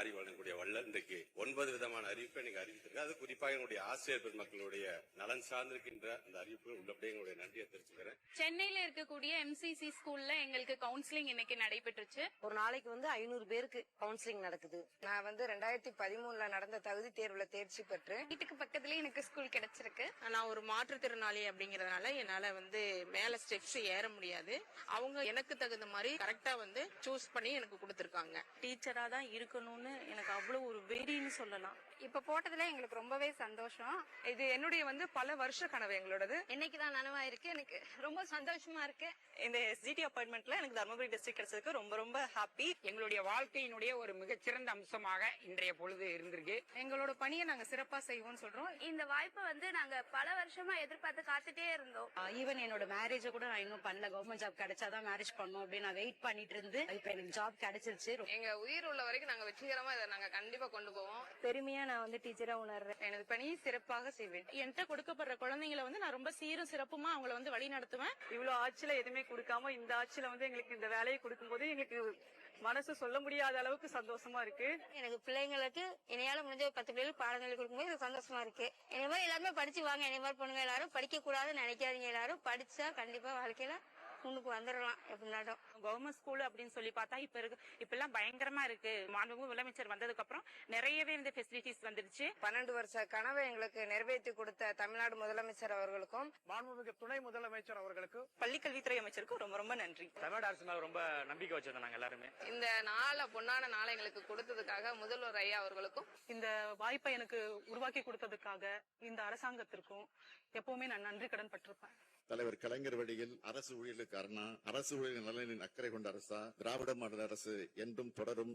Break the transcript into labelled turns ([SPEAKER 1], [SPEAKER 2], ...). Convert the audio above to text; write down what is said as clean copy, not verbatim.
[SPEAKER 1] அறிவு வழங்கக்கூடிய வள்ளல் இன்றைக்கு 9 விதமான அறிவிப்பை நீங்க அறிவித்திருக்க. அது குறிப்பாக என்னுடைய ஆசிரியர் பெருமக்களுடைய நலன் சார்ந்திருக்கின்ற அந்த அறிவிப்பு உள்ளபடியே எங்களுடைய நன்றியை தெரிவிச்சுக்கிறேன்.
[SPEAKER 2] சென்னையில இருக்கக்கூடிய MCC ஸ்கூல்ல எங்களுக்கு கவுன்சிலிங் இன்னைக்கு நடைபெற்றுச்சு.
[SPEAKER 3] ஒரு நாளைக்கு 500 பேருக்கு கவுன்சிலிங் நடக்குது.
[SPEAKER 4] நான் 2013 நடந்த தகுதி தேர்வுல தேர்ச்சி பெற்று
[SPEAKER 2] வீட்டுக்கு பக்கத்துலயே எனக்கு ஸ்கூல் கிடைச்சிருக்கு.
[SPEAKER 5] நான் ஒரு மாற்றுத்திறனாளி அப்படிங்கறதுனால என்னால மேல ஸ்டெப்ஸ் ஏற முடியாது. அவங்க எனக்கு தகுந்த மாதிரி கரெக்டா சூஸ் பண்ணி எனக்கு கொடுத்திருக்காங்க.
[SPEAKER 6] டீச்சரா தான் இருக்கணும்னு எனக்கு அவ்வளவு ஒரு வெறின்னு சொல்லலாம்.
[SPEAKER 2] இப்ப போட்டதுல எங்களுக்கு ரொம்பவே சந்தோஷம்.
[SPEAKER 4] இது என்னுடைய பல வருஷ கனவு எங்களோடது.
[SPEAKER 2] இன்னைக்குதான் நனவாயிருக்கு. எனக்கு ரொம்ப சந்தோஷமா இருக்கு.
[SPEAKER 6] இந்த SGT அப்பாயின்மெண்ட்ல எனக்கு தர்மபுரி டிஸ்ட்ரிக்ட் கிடைச்சதுக்கு ரொம்ப ரொம்ப ஹாப்பி.
[SPEAKER 7] எங்களுடைய வாழ்க்கையினுடைய ஒரு மிகச்சிறந்த அம்சமாக இன்றைய பொழுது இருந்திருக்கு.
[SPEAKER 4] எங்களோட பணியை நாங்க சிறப்பா செய்வோம்னு சொல்றோம்.
[SPEAKER 2] இந்த வாய்ப்பை நாங்க பல வருஷமா எதிர்பார்த்து காத்துட்டே இருந்தோம்.
[SPEAKER 3] ஈவன் என்னோட மேரேஜ கூட நான் இன்னும் பண்ணல. கவர்மெண்ட் ஜாப் கிடைச்சாதான் மேரேஜ் பண்ணணும் அப்படின்னு நான் வெயிட் பண்ணிட்டு இருந்து இப்ப எனக்கு ஜாப் கிடைச்சிருச்சு.
[SPEAKER 4] எங்க உயிர் உள்ள வரைக்கும் நாங்க வெற்றிகரமா இதை நாங்க கண்டிப்பா கொண்டு போவோம்.
[SPEAKER 6] பெருமையா நான் டீச்சரா உணர்றேன்.
[SPEAKER 4] எனது பணியை சிறப்பாக செய்வேன்.
[SPEAKER 5] என்கிட்ட கொடுக்கப்படுற குழந்தைங்களை நான் ரொம்ப சீரும் சிறப்புமா அவங்கள வழி நடத்துவேன்.
[SPEAKER 6] இவ்வளவு ஆட்சியில எதுவுமே கொடுக்காம இந்த ஆட்சியில எங்களுக்கு இந்த வேலையை கொடுக்கும் போது எங்களுக்கு மனசு சொல்ல முடியாத அளவுக்கு சந்தோஷமா இருக்கு.
[SPEAKER 2] எனக்கு பிள்ளைங்களுக்கு இணையால முடிஞ்ச 10 பிள்ளைகளுக்கு பாடங்கள் கொடுக்கும்போது சந்தோஷமா இருக்கு. என்ன மாதிரி எல்லாருமே படிச்சு வாங்க. என்ன மாதிரி பொண்ணுங்க எல்லாரும் படிக்க கூடாதுன்னு நினைக்காதீங்க. எல்லாரும் படிச்சா கண்டிப்பா வாழ்க்கையில முன்னுக்கு வந்துடலாம். எப்படினாலும்
[SPEAKER 5] கவர்மெண்ட் ஸ்கூல் அப்படின்னு சொல்லி பார்த்தா இப்ப எல்லாம் பயங்கரமா இருக்கு. மாண்புமிகு முதலமைச்சர் வந்ததுக்கு அப்புறம் நிறையவே இந்த ஃபெசிலிட்டிஸ் வந்துருச்சு.
[SPEAKER 4] 12 வருஷ கனவை எங்களுக்கு நிறைவேற்றி கொடுத்த தமிழ்நாடு முதலமைச்சர் அவர்களுக்கும்
[SPEAKER 8] மாண்புமிகு துணை முதலமைச்சர் அவர்களுக்கும்
[SPEAKER 6] பள்ளிக்கல்வித்துறை அமைச்சருக்கும் ரொம்ப ரொம்ப நன்றி.
[SPEAKER 8] தமிழ்நாடு அரசு மேல ரொம்ப நம்பிக்கை வச்சிருந்தோம் நாங்க எல்லாருமே.
[SPEAKER 4] இந்த நாளை பொன்னான நாளை எங்களுக்கு கொடுத்ததுக்காக முதல்வர் ஐயா அவர்களுக்கும்
[SPEAKER 6] இந்த வாய்ப்பை எனக்கு உருவாக்கி கொடுத்ததுக்காக இந்த அரசாங்கத்திற்கும் எப்பவுமே நான் நன்றி கடன் பட்டிருப்பேன்.
[SPEAKER 9] தலைவர் கலைஞர் வழியில் அரசு ஊழியர்களுக்கு அரணா, அரசு ஊழியர் நலனின் அக்கறை கொண்ட அரசா திராவிட மாடல் அரசு என்றும் தொடரும்.